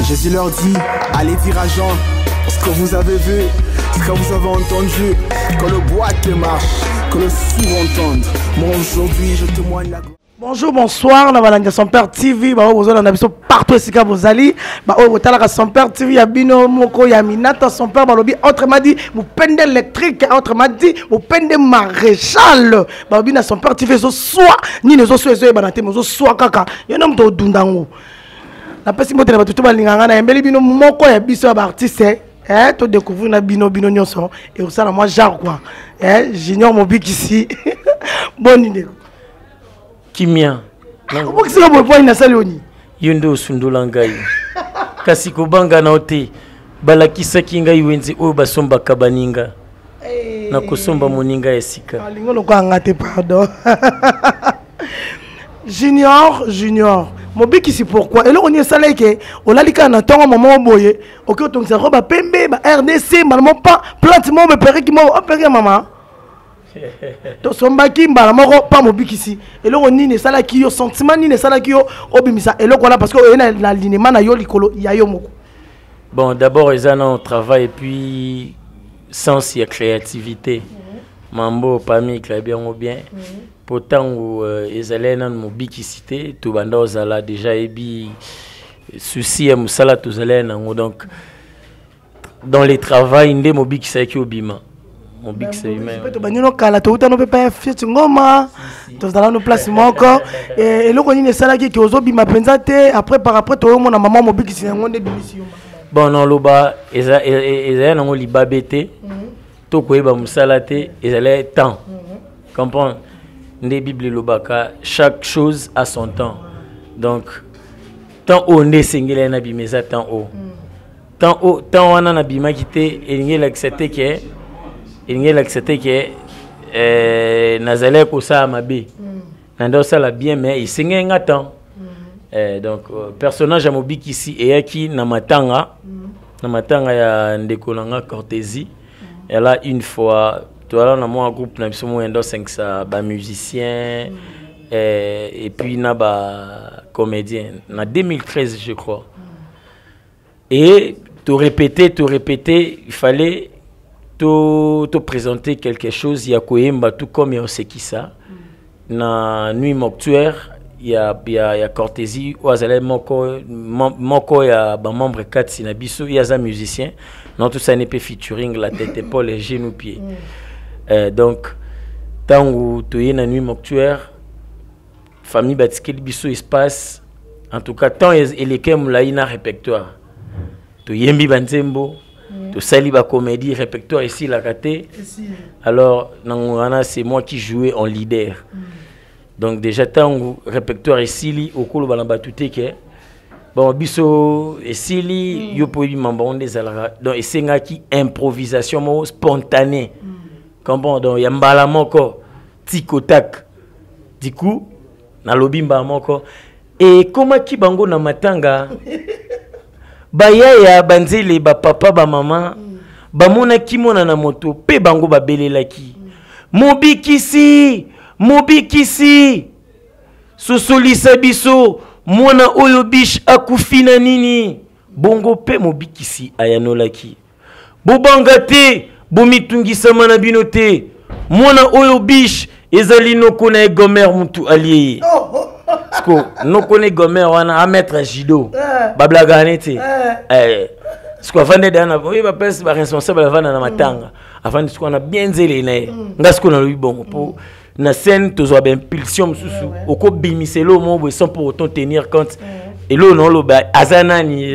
Jésus leur dit, allez dire à Jean, ce que vous avez vu, ce que vous avez entendu, que le boîte marche, que le sourd entende. Moi aujourd'hui je témoigne la gloire. Bonjour, bonsoir, on a son père TV, on a partout ici quand vous allez, son père TV, il y a Bino Moko, il y a Minata, son père, autrement dit, vous pendez électrique, autrement dit, vous pendez maréchal, son père TV, soit, ni les autres, soit kaka, il y a un homme de Dundango. La personne qui m'a dit que tu as bino moko ya biso artiste to découvrir na bino nyonso et ça moi genre quoi j'ignore mon bic ici bonne idée kimia ko kisi ko point na saloni yondo sundula ngai kasi ko banga na ote balakisa kinga iwenzi o basomba kabaninga na kusomba moninga esika alingolo ko ngate pardon junior Mobi qui c'est pourquoi et là on est salé que on a dit qu'on a tant maman boye ok donc ça roba pembe ba RDC maman pas plantement me père qui m'a opéré maman to somba ki mbala moko pas mobi qui si et là on est salé qui yo sentiment ni salé qui yo obimisa et là voilà parce que on a l'alignement na yo likolo ya yo moko. Bon d'abord ils ont un travail et puis sens et créativité mambo parmi très bien ou bien pourtant où ils allaient dans mon bikicité tout banda ozala déjà ebi souci à musala tous allaient donc dans les travail ndé mon bikisa ki obima mon bikisa humain to banino kala to utano pepa fiet ngoma to zala no place moko et loko ni sala ki ozobima penza te après par après to mona maman mon bikisa ngonde bimisio bon non loba eza nango libabete to koyeba musala te ezala temps comprendre. Des Bible lobaka chaque chose a son temps donc tant on est single na bimeza tant o tant wana na bima kité et l'accepter que nazale ko sa mabe nando ça la bien mais il singe ngatan donc personnage à mobik ici et qui na matanga ya ndeko nanga Cortésie elle a une fois toi là moi un groupe na biso mo endo 5 ba musicien et puis na ba comédien na 2013 je crois et te répéter il fallait te présenter quelque chose il y a koyemba tout comme on sait qui ça na nuit mortuaire il y a Cortésie ou azale moko ya ba membre 4 sinabiso il y a za musicien non tout ça n'est pas featuring la tête épaule les genoux pieds. Donc, tant où tu es dans la nuit mortuaire, famille Batikeli Bisso espace, en tout cas, tant et les kem là, il y a un répertoire. Tu yembi banzembo, tu sali ba comédie, répertoire ici, la raté. Alors, c'est moi qui jouais en leader. Donc, déjà, tant où répertoire ici, au cours de la batute, bon, Bisso ici, yo pouvez m'embonder des alara. Donc, c'est une improvisation spontanée. Donc il y a mbala moko tikotak du coup na lobimba moko et comment ki bango na matanga baya banzele ba papa ba maman ba mona ki mona na moto pe bango ba belelaki mobikisi sosolisa biso mona oyo biche akufina nini bongo pe mobikisi ayanolaki bobangate bomitungisa mana binote mona oyo biche ezali noko na gomer mutu allié sko noko na gomer wana a mettre judo bablaga nete sko afande dana boye ba pesa ba responsable avana na matanga afande sko na bien zele na ngasko na lubongo po na scène tozo ba impulsion mususu oko bimiselo mo bo sans pour autant tenir compte et lo non lo ba azana ni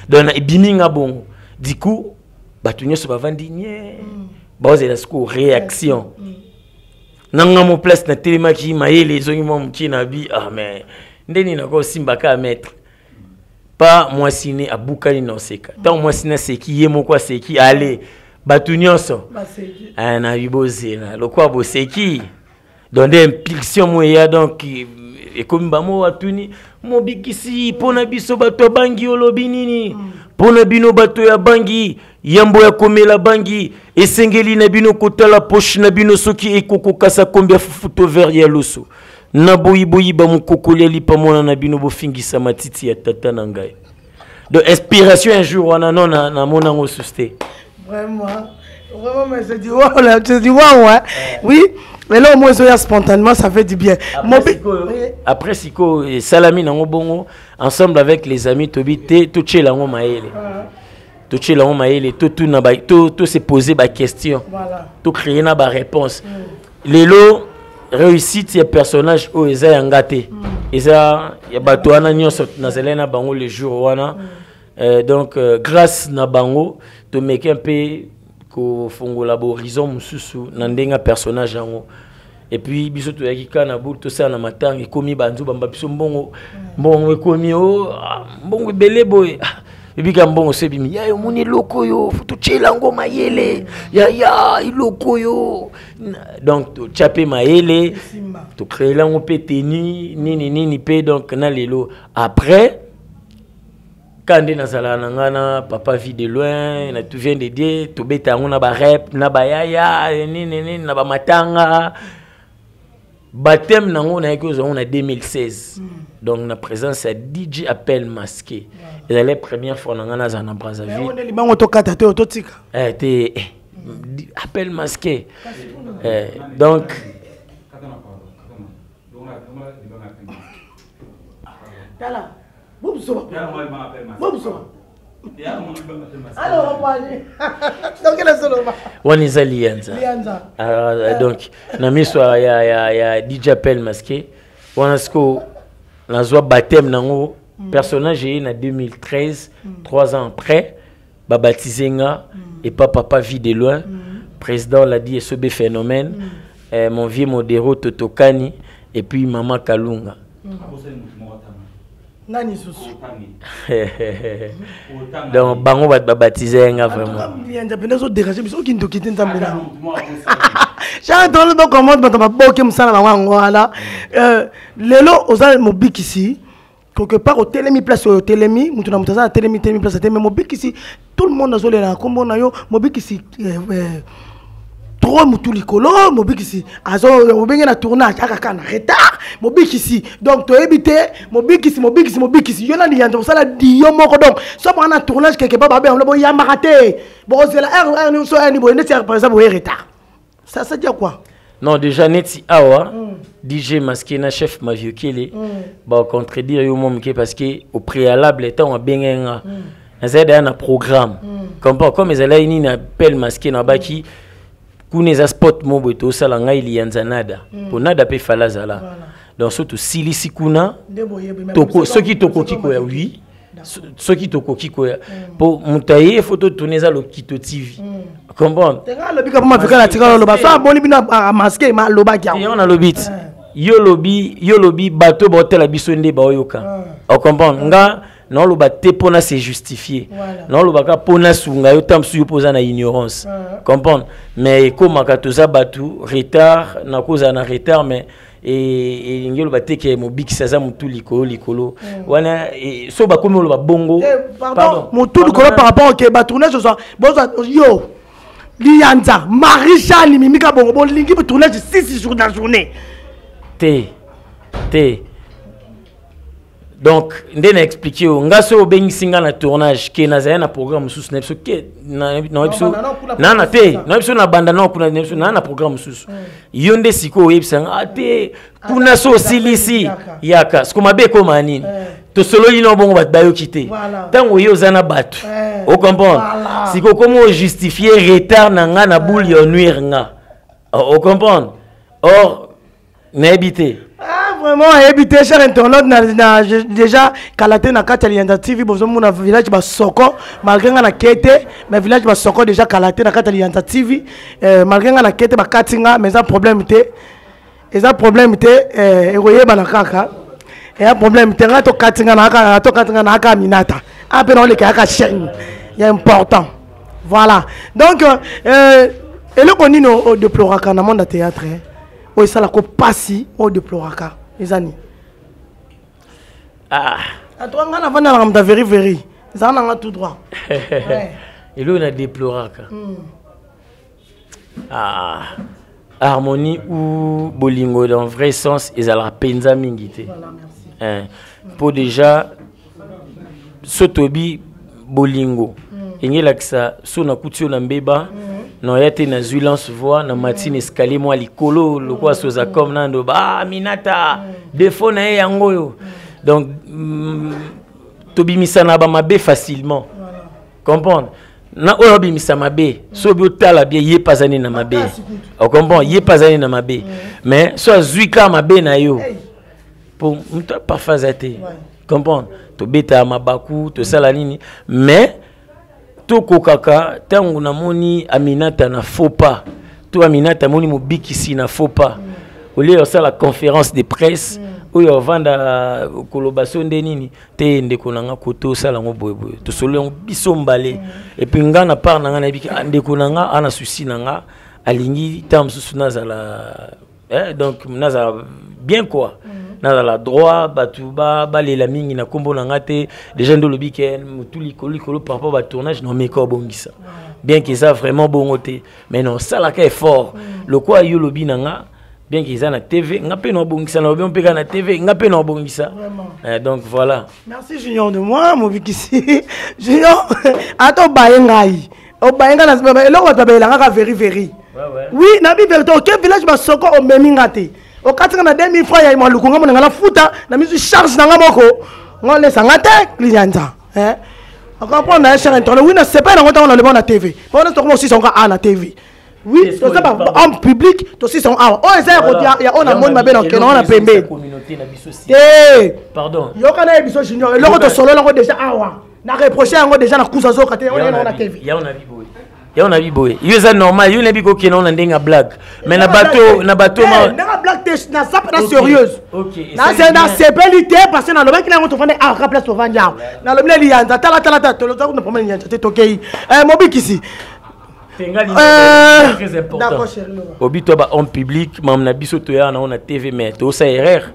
dona biminga bon du coup batunyo so bavandi nye baoze la sco réaction nanga mo place na télémaki maele zongi mo mkina bi ah mais ndeni na ko simbaka à mettre pas moi ciné à bukali non seka tant moi ciné c'est qui yemo quoi c'est qui aller batu nyonso na bibozela lokwa boseki donc des impulsions moya donc et comme bamo watuni mobikisi pona biso bato bangi olobi nini pona bino bato ya bangi yambo ya komela bangi esengeli na bino kotala poche na bino soki ekokokasa kombia fufuto vert ya loso na boyi ba mukokoli lipa mona na bino bofingisa matiti ya tata na ngai donc inspiration un jour wana non na mona ngo susté vraiment mais c'est du wow là, c'est du wow hein. Oui, mais là au moins ça spontanément ça fait du bien. Après siko salami nango bongo ensemble avec les amis tobité tout chez lango maele. Tout chez lango maele tout na ba tout se poser ba question. Voilà. Tout créer na ba réponse. Lelo réussite ya personnage o eza yangate. Eza ya bato wana nyonso na zelena bango le jour wana. Donc grâce na bango to make un peu ko fongola horizon mususu na ndenga personnage yango et puis biso to yakika na bout to ça na matanga ekomi banzu bamba biso mbongo ekomi o mbongo belé boy ebika mbongo sebimi ya yo moni loko yo to chela ngoma yele ya iloko yo donc to chapé maele to créer la ngo peteni nini pe donc na lelo après quand nazala nangana papa vit de loin na tout vient de dire to beta ngona ba rap na ba yaya nini na ba matanga baptême nango na yeko on a 2016 donc na présence à DJ Appel Masqué et la première fois nangana za na Brazzaville on est libango to kata to tika te Appel Masqué donc Dala alors on est alianza donc na miso ya DJ Appel Masqué on sko na zo baptême nango personnage na 2013 3 ans après ba baptisenga et papa vit de loin président l'a dit SB phénomène mon vieux modéro Totokani et puis maman Kalunga. Nani susu donc bango ba baptiser nga vraiment lianja penda so déranger biso kinto kitinza mbela cha dans le comment ba boke musala na wango wala lelo oza mobikisi quelque part au telemi place au telemi mutu na mutaza telemi place telemi mobikisi tout le monde azolela kombo na yo mobikisi trop mutu likolo mobikisi azo obenge na tournage akaka na retard mobikisi donc to éviter mobikisi yona ni yanda sala diyo moko donc so ba na tournage quelque part ba be on bo ya maraté bon c'est la R so ani bo ndeti par exemple au retard ça dit quoi non déjà neti awa DJ Masqué na chef Maviokele ba contredire yo momke parce que au préalable étant on bengenga azeda na programme comme ezala ini na Appel Masqué na baki kuneza spot mobo to sala ngai lianzanada ponada pe falazala donc surtout silisi kuna toko soki tokoki ko ya oui soki tokoki ko ya po mutaye photo tuneza lo kito TV comprendre tenga lobi ka ma fika la tika lo ba so boni bina Masqué ma loba kya on a lobit yo lobi bato botela biso nde ba oyoka o comprendre nga non le baté pona c'est justifié non le baka pona sunga yo tam su posa na ignorance comprendre mais comme akatoza batu retard na cause na retard mais et ngelo baté ke mo bikisa mutu likolo wana so ba komi lo bongo pardon mutu likolo par rapport ke ba tournage ce soir yo lianza Marisha ni mimika bongo bon lingi ba tournage 6 jours dans la journée donc ndena expliquer nga so bengi singa na tournage ke na za na programme sous na ke na episode na te na episode na banda na kuna na programme sous yonde siko ebisanga ate kuna so silisi yaka skoma be ko manini to solo ino bongo bat bayo kité tango yo zana batu o comprendre siko comment justifier retard na nga na boule yo nuire nga o comprendre or na habité vraiment éviter cher internaute na déjà kalaté na kati Lianza TV bozo mona village ba soko malgré nga na kete mais village ba soko déjà kalaté na kati Lianza TV malgré nga na kete ba katinga mais ça problème té eroyeba na kaka et un problème té nga to katinga na kaka minata ape na le kaka chaîne il est important Voilà. Donc, et le qu'on dit au déploraka dans le monde de théâtre, oui, ça la coupe pas si au déploraka, les amis. Ah. À toi, on a vendu la veri. Ça on a tout droit. Et là, on a déploraka. Ah. Harmonie ou bolingo dans le vrai sens, ils ont la penza mingité. Voilà, merci. Pour déjà, sotobi bolingo. Et il y a que ça, si on a coutume na mbeba, non yate na zulance voix, na matine escalier moi likolo, le quoi soza comme nando, ah minata, défaut na yango yo. Donc, tobi misana ba mabe facilement. Comprendre? Na oyobi misama be, so bi otala bien yé pas année na mabe. On comprend, yé pas année na mabe. Mais so zuika mabe na yo. Pour mta parfois zate. Comprendre? To beta mabaku, to sala nini, mais to kokaka tangu na moni Aminata na faux pas. To Aminata moni mobikisi na faux pas. Au lieu de ça la conférence de presse où il vanda kolobation de nini te ndeko nanga koto sala ngo boyeboy to solo biso mbale et puis ngana par nanga na biki ndeko nanga ana souci nanga alingi tam susuna zala donc naza bien quoi naza la droit batuba balela mingi na kombo nanga te déjà ndo lobi ke mutuli kolikolo par rapport ba tournage non mais ko bongisa bien que ça vraiment bongoté mais non ça la est fort le quoi yo lobi nanga bien qu'ils aient la TV, on a pas n'obongisa, on a pas na TV, on a pas n'obongisa. Donc voilà. Merci Junior de moi, mon ici. Junior, attends bayengai. Au bayenga na sema, eloko tabela nga veri. Oui, na bi verito, quel village ba soko o memingate. Au 4 na 2000 francs ya maluku nga mona la futa, na misu charge na nga moko. Ngo le sangate klienta. On comprend na cher internet. Oui, na c'est pas na ngota on le bon na TV. On a comme aussi son ka na TV. Oui, c'est ça, en public, aussi sont ah. Oh, il y a on a monde ma belle en on a pembe. Pardon. Yo kana biso junior. Et l'autre solo là déjà ah. Na reprocher ngo déjà na kusa zo kate on a TV. Ya on a biboy. Ya on a biboy. Yo c'est normal, yo na biko ke na on ndenga blague. Mais na bateau ma na blague te na ça pas sérieuse. OK. Na c'est na sepelité parce que na loba ki na ngo to fande ah place to vanja. Na lobile li yanda tala to lo za ko na problème yanda te tokei. Mobiki ici. Très important. Obi toba en public, mam na biso to ya na on a TV mais to ça erreur.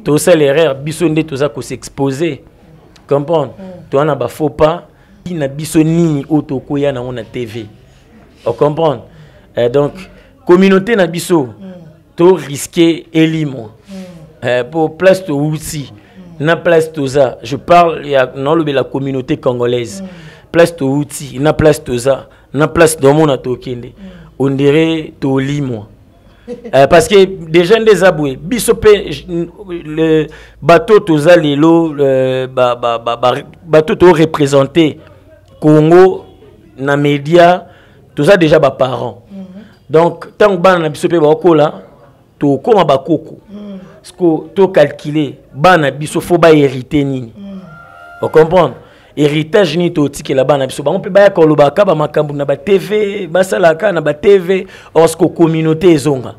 To ça l'erreur biso ndé to ça ko s'exposer. Comprendre? To na ba faux pas, na biso nini auto ko ya na on a TV. On comprendre? Donc communauté na biso to risquer elimo. Pour place to aussi. Na place to ça, je parle ya non le la communauté congolaise. Place to outil, na place to ça. Na place dans mon atokende on dirait to limo parce que des gens des aboués bisopé le bateau toza lelo bateau to représenter Congo na média toza déjà ba parents donc tant bana na bisopé ba okola to koma ba koko parce que to calculer bana biso faut ba hériter nini on comprend héritage ni to tiki là-bas na biso ba on peut ba ko lobaka ba makambu na ba TV ba salaka na ba TV parce que communauté ezonga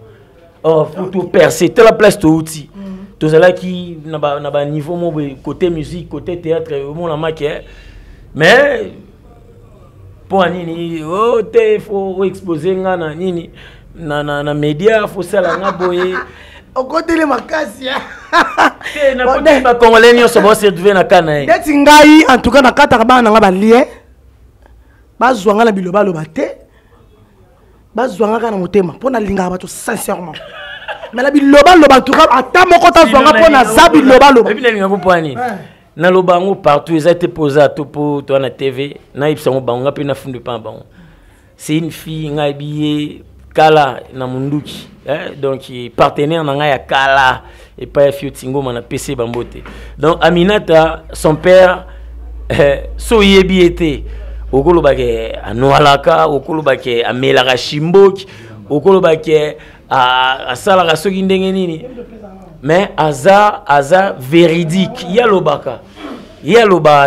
pour tout percer telle la place to outil to zala ki na ba niveau mo côté musique côté théâtre mon la maquet mais pour nini oh te faut exposer nga na nini na média faut sala nga boye au côté les makasi na congolais nyo so bo se trouver na kana deti ngai en tout cas na kata ba na nga ba lien bazwanga na biloba loba te bazwanga kana motema pona linga ba to sincèrement mais la biloba loba en tout cas ata moko ta zwanga pona zabi loba loba et puis linga ko poani na loba ngo partout ils étaient posés à tout pour toi na TV na ipsa ngo banga pe na fundu pa bango c'est une fille ngai billet kala na munduki donc partenaire nanga ya kala et pas fio tingo mana PC bambote donc Aminata son père so yebi était okolo bake anwalaka okolo bake amelaka shimboki okolo bake a salaka soki ndenge nini mais aza véridique ya lobaka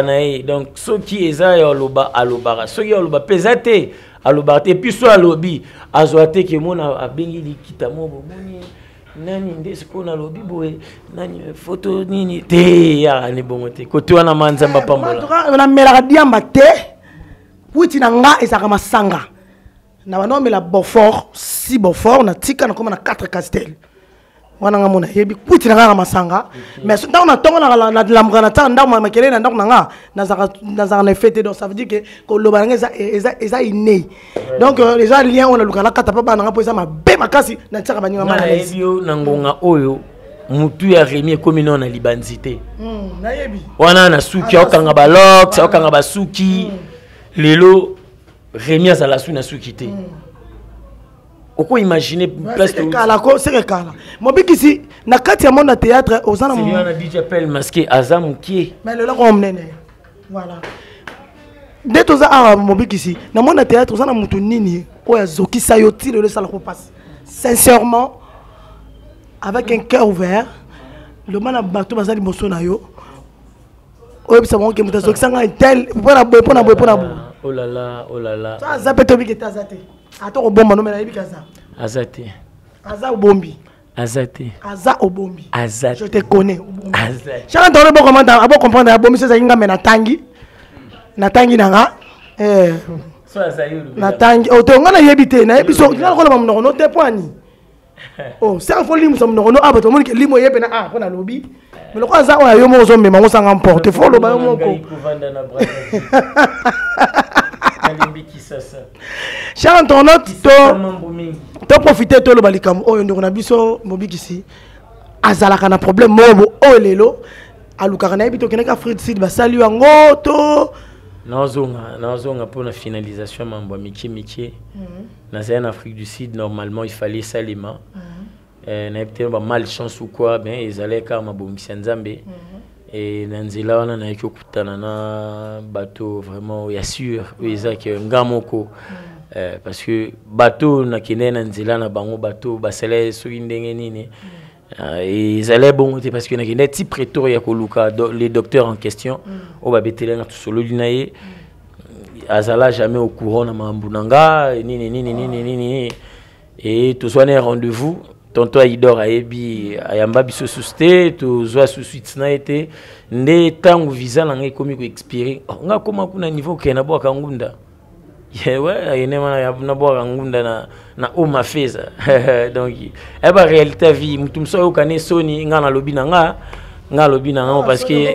na donc soki eza ya loba alobaka soki ya loba pesate alobate puis so alobi azoate ke mona abengi likita mo bomoni nani ndesiko na lobi boye nani photo nini te ya ni bongote koto wana manzamba pambola na melaka diamba te puiti na nga ezaka masanga na banomela Beaufort si Beaufort na tika na koma na 4 castel wana nga mona yebi puiti na nga masanga mais ndako na tongo na lamga na tanda ndako makele na ndako na nga nazaka na fête donc ça veut dire que ko loba nga eza inné donc les gens lien on a lukala kata papa na nga po eza mabe makasi na tsaka baninga mala yebi yo na ngonga oyo mutu ya Rémi comme non na libanzité na yebi wana na suki okanga ba locks okanga ba suki lelo Rémi azala su na suki te oko imaginer place de kala ko c'est kala mobikisi na kati ya monde théâtre ozana mo na DJ appel masqué azam qui mais le ko mnene voilà dès oza a mobikisi na monde théâtre ozana mutu nini oya zoki sayoti le sala ko passe sincèrement avec un cœur ouvert le man a bateau bazali bosso na yo oyo bisa mo ke mutu zoki sanga tel pona oh là là ça zapeto biketa azate ato ko bomba no mena yebika za azate aza obombi azate aza obombi azate je te connais azate chacun t'aurait bon comprendre ya bombi c'est nga mena tangi nanga so azayo na tangi o te nga na yebite na yebiso nga ko la mnono te poani oh c'est un folie muso mnono abato monike limo yebe na pona lobi mais le quoi ça o yo mo zo mema ngo sanga porte faut lo ba mo ko Chacun ton autre, to profiter to le balikam. Oh, on a biso mobikisi. Azalaka na problème mobo o lelo. Aluka na ebito kenaka Fred Sid ba salut ngo to. Nazonga pour la finalisation mambo mikie. Na c'est en Afrique du Sud normalement il fallait salima. Na peut-être pas malchance ou quoi, ben ils allaient car ma bombisi nzambe. Et nanzila wana na yeko kutana na bateau vraiment ya sûr ezaki ngamoko parce que bateau na kene nanzila na bango bateau basele so ndenge nini ils allaient bon parce que na kene ti prétoire ya koluka les docteurs en question o ba betelenga tout solo linaye azala jamais au courant na mambunanga nini et tout soit un rendez-vous tonto idor ayebi ayamba biso susté to zo suite na été nde tangu visa na ngai komi ko expirer nga koma kuna niveau ke na boka ngunda yewe ayene mana na boka ngunda na o mafeza donc e ba réalité vie mutumso yo kane soni nga na lobi na nga lobi na nga parce que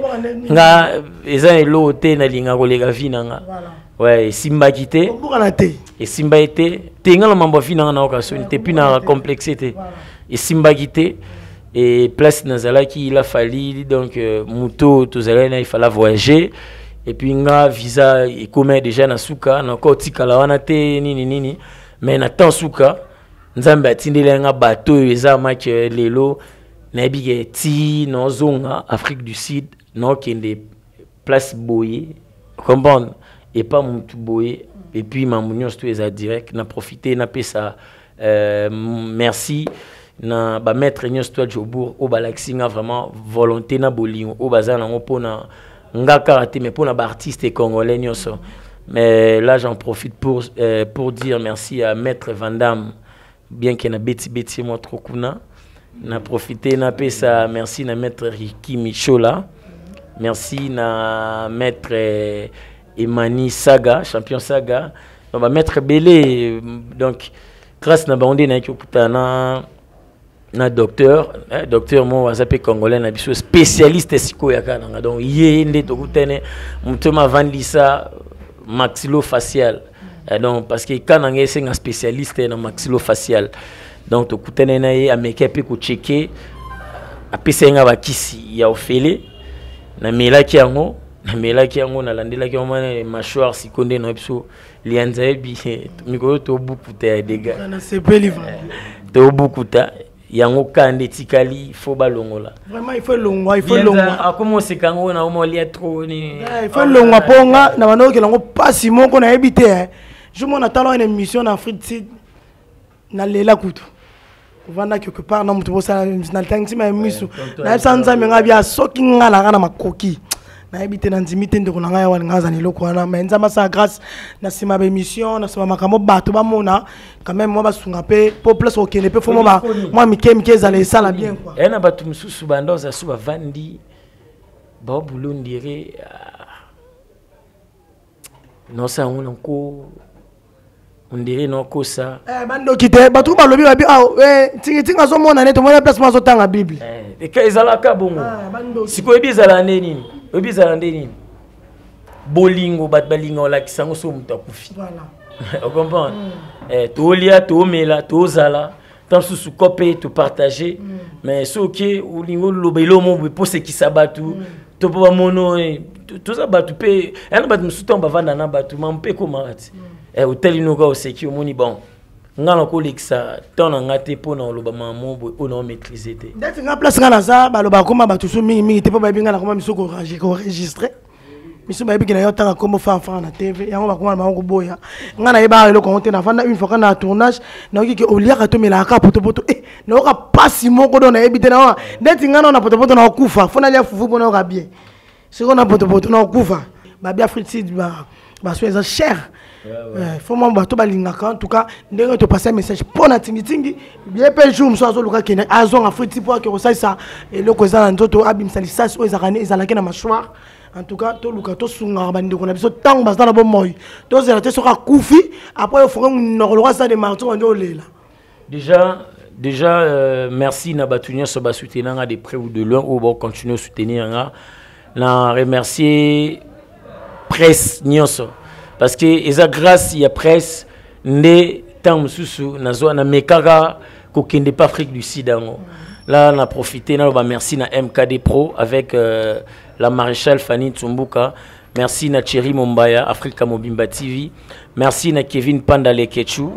nga eza elo te na linga ko lega vie na nga ouais simba quitté et simba été tenga la mambo fina na occasion te puis na complexité et simba quitté et place nazala qui il a fallu donc muto tozala il fallait voyager et puis nga visa et comme déjà na suka na ko tikala wana te nini mais na temps suka nzambe atindela nga bateau eza match lelo na bige ti no zonga Afrique du Sud no kende place boye comprendre et pas mutu boye et puis mamunyo sto eza direct na profiter na pesa merci na ba maître Nyosto Jobour au balaxinga vraiment volonté na bolingo au bazana ngopona nga karaté mais pour na ba artiste congolais nyoso mais là j'en profite pour dire merci à maître Vandam bien qu'il na beti moi trop kuna na profiter na pesa merci na maître Ricky Michola merci na maître Emani Saga champion Saga on va maître Belé donc grâce na bande na kutana na docteur mo wazape congolais na biso spécialiste siko ya kananga donc yé ndé to kutene mutoma vandisa maxillofacial donc parce que kananga c'est un spécialiste na maxillofacial donc to kutene na yé ameka pe ko checker apesenga bakisi ya ofele na melaki yango na landela ki omane mâchoire sikonde na biso lianza ebi mikolo to bukuta ya dega na sepeli to bukuta yango kande tikali faut balongola vraiment il faut longwa akomo sekango na omo lia trop ni il faut longwa ponga na bano ke lango pasi moko na ebité je m'en attends une émission en Afrique Sud na lela kutu vanda quelque part na mutu bosa na tangi ma misu na sanza menga bia soki ngala kana makoki na ebité na nzimite ndeko na ngai wali ngaza ni loko wana mais nzama sa grâce na sima ba émission na sima makamo bato ba mona quand même moi ba sunga pe pour place au kene pe fo moi mike za les sala bien quoi et na bato mususu bando za suba vandi ba bulundire non ça on encore on dirait non que ça bando kité batu ba lobi ba tinga zo mona neto mona place mazo tanga bible et ka ezala ka bongo siko ebizala nini bolingo bat balingo la kisango so muta kufi voilà on comprend tolia to mela to zala tant sous copé to partager mais ce qui ou lingo lobelo mo pour ce qui sabatu to ba mono tout ça batu pe en bat musuto ba vanda na batu mampe ko marati hôtel inoga oseki omoni bon ngana ko lekisa tona ngate pona loba mamo bo on maîtriser te ndeti nga place ngana za baloba koma batu so mingi te po ba binga na koma misoko enregistrer miso ba bikina yo tanga komo fa na TV yango ba koma mango boya ngana yeba le ko na fanda une fois kana tournage na ki olia ka to mela ka poto na ka pasi moko do na ebite na ndeti ngana na poto na kufa fona lia fufu bona ka bien siko na poto na kufa ba bia fritide ba so eza cher. Faut m'en tout balingaka en tout cas ndenge to passer message pour na tingi bien pe jour mso azo luka kene azon afriti pour que ça et le ko za nzoto abimsa lisasi o ezakane ezalaki na mâchoire en tout cas to luka to sunga bandi ko na biso tango bazana bo moy to zela te soka kufi après faut ngolo kwa ça de marteau ndo lela déjà merci na batunya so ba soutenir de près ou de loin ou bon continuer soutenir na remercier presse nyonso parce que eza grâce ya presse ndé tant mususu nazo na mekaka ko kende pas Afrique du Sud ango là on a profité na ba merci na MKD Pro avec la maréchale Fanny Tsumbuka, merci na Thierry Mombaya Africa Mobimba TV, merci na Kevin Pandale Kechu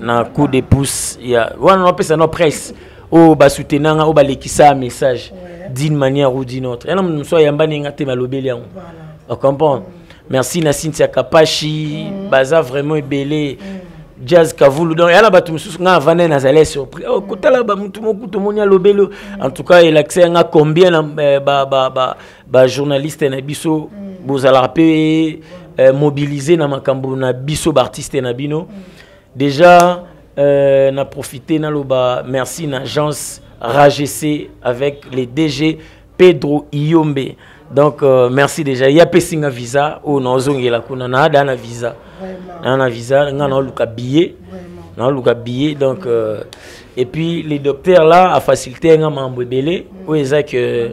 na coup de pouce ya wana on pesa no presse o ba soutenanga o ba lekisa message d'une manière ou d'une autre et non nous soit yamba ngate malobeli ango on comprend. Merci na Cynthia Kapachi, baza vraiment belé. Jazz Kavulu donc yala batu mususu nga vané na zalé surpris. Oh kotala ba mutu moku to monia lobelo. En tout cas il accès nga combien ba journaliste na biso bozala pe mobiliser na makambo na biso ba artiste na bino. Déjà na profité na loba merci na agence RAGC avec les DG Pedro Iyombe. Donc merci déjà. Il y a pessinga visa ou non zongela kuna na dana visa. Na visa ngana luka billet. Na luka billet donc et puis les docteurs là a facilité nga mambo belé ou eza que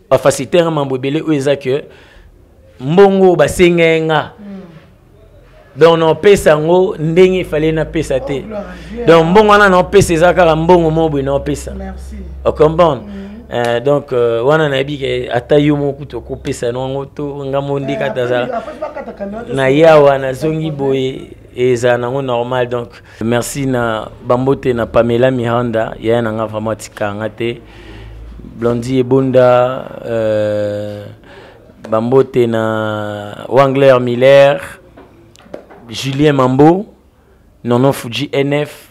a facilité nga mambo belé ou eza que mbongo basenga donc non pesa ngo ndenge fallait na pesa te. Donc mbongo na non pesa ezaka mbongo mobo na pesa. Merci. O comprendre. Donc wana na bi ke atayo moku to ko pesa no ngoto ngamondi kataza na yawa na zongi boye eza nango normal. Donc merci na bambote na Pamela Miranda ya na nga vraiment tikanga te Blondie Ebonda bambote na Wangler Miller Julien Mambo Nono Fuji NF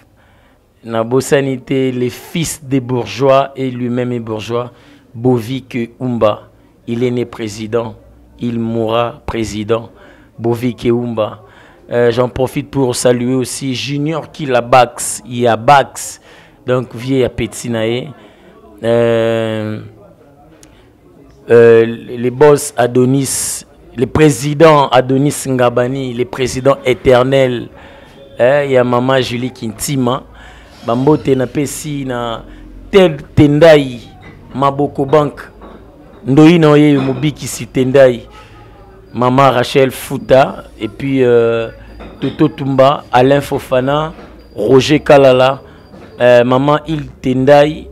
na Bossanité, les fils des bourgeois et lui-même est bourgeois. Bovik Umba, il est né président, il mourra président. Bovik Umba. J'en profite pour saluer aussi Junior Kilabax, Yabax, donc vieille à Petinae. Les boss Adonis, les présidents Adonis Ngabani, les présidents éternels. Il y a maman Julie Kintima. Bambote na pesi na tel Tendai Maboko Bank Ndoi na ye mobiki si Tendai Maman Rachel Fouta et puis Toto Tumba Alain Fofana Roger Kalala Maman Il Tendai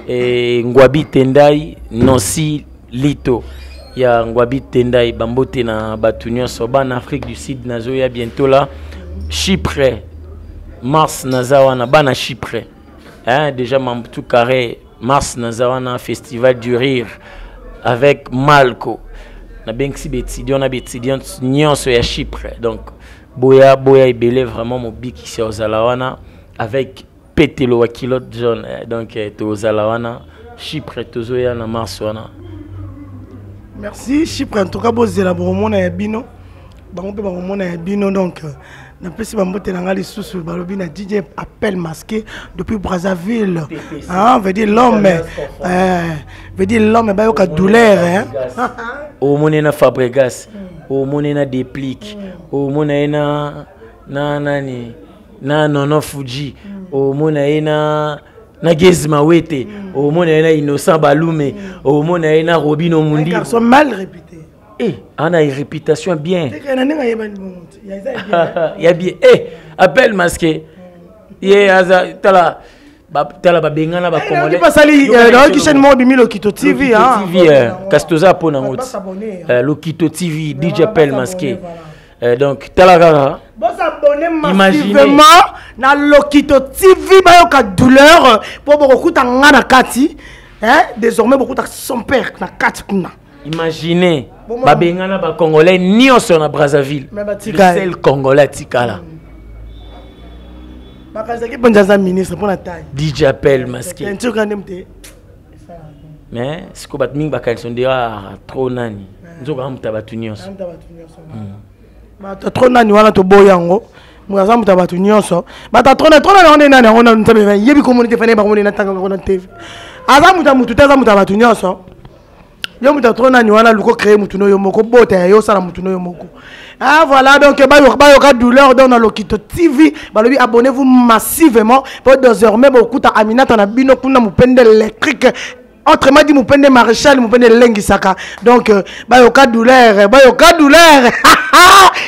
et Ngwabi Tendai Nancy Lito ya Ngwabi Tendai Bambote na Batunia Soba na Afrique du Sud na zoya bientôt là Chypre Mars Nazawana Bana Chypre hein, déjà tout carré Mars Nazawana Festival du Rire avec Malco na benksi betidion na betidion nyonso ya Chypre donc boya ibele vraiment mon biki sur Zalawana avec Petelo Wakilot John donc to Zalawana Chypre tozoya na Mars wana. Merci Chypre en tout cas bozela bomona ya bino bango pe bomona ya bino donc na pesi bambote na ngali susu balobi na DJ appel masqué depuis Brazzaville hein veut dire l'homme ba yoka douleur hein o monena Fabregas au monde na déplique au monde na nani na Nono Fuji au monde na Gezma Wete au monde na Innocent Balume au monde na Robino Mundi. Ils sont mal réputés. Eh, on a une réputation bien. Il y a bien. Eh, appelle masqué. Tala ba bengana ba congolais. Pas sali qui chaîne mo bimi Lokito TV hein. TV Castoza pona ngoti. Lokito TV DJ appelle masqué. Donc tala gara. Bon s'abonner massivement na Lokito TV ba yo ka douleur pour beaucoup ngana kati. Hein, désormais beaucoup ta son père na kati kuna. Imaginez ba bengana ba congolais nyonso na Brazzaville. Seul congolais tikala. Ministre pour la taille. DJ appelle masqué. Mais ce que batming bakalson dira trop nani. Nzoka mutabatu nyonso. Trop nani wana to boyango. Mugaza mutabatu nyonso. Bata trop nani nani on a ntabe yebi communauté fane ba on na tanga ko na TV. Aza mutamutu taza mutabatu nyonso. Yo mutatro nani wana luko créer mutuno yo moko bota yo sala mutuno yo moko. Ah voilà donc bayo ka douleur dans Lokito TV, balobi abonnez-vous massivement pour désormais beaucoup ta Aminata na bino kuna mupende électrique. Autrement dit mupende maréchal mupende lengi saka. Donc bayo ka douleur.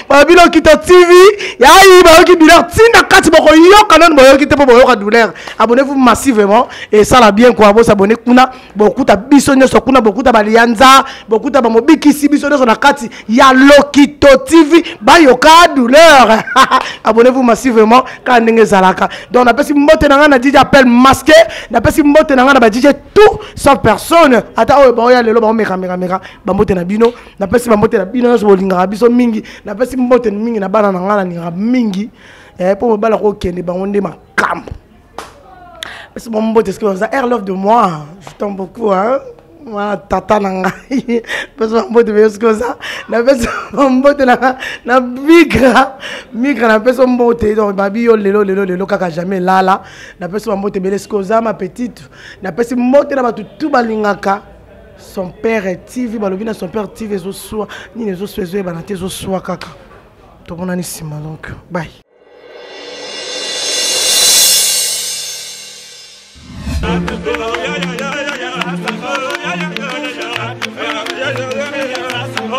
Balobi Lokito TV, yayi bayo ki douleur tina kati boko yo kanon bayo ki te po bayo ka douleur. Abonnez-vous massivement et ça la bien quoi, vous s'abonner kuna beaucoup ta bisonyo so kuna beaucoup ta balianza, beaucoup ta mobiki si bisonyo so na kati ya Lokito TV, bayo ka douleur. Abonnez-vous massivement quand ndenge zalaka. Donc na pesi mbote na ngana DJ appelle masqué, na pesi mbote na ngana ba DJ tout sauf personne. Ata o ba ya lelo ba meka ba mbote na bino, na pesi ba mbote na bino so bolinga biso mingi, na pesi mbote mingi na bana na ngana ni mingi. Pour me bala ko kende ba onde makambo. C'est mon mbote ce que vous avez love de moi. Je t'aime beaucoup hein. Moi tata nanga. Parce que mon mbote veut ce que ça. Na pesi mon mbote na migra na pesi mon mbote donc babi yo lelo kaka jamais là. Na pesi mon mbote bele ce que ça ma petite. Na pesi mbote na batu tout balingaka. Son père est TV balobi na son père TV zo soa ni zo soa banate zo soa kaka. To bonani sima donc bye. Oh,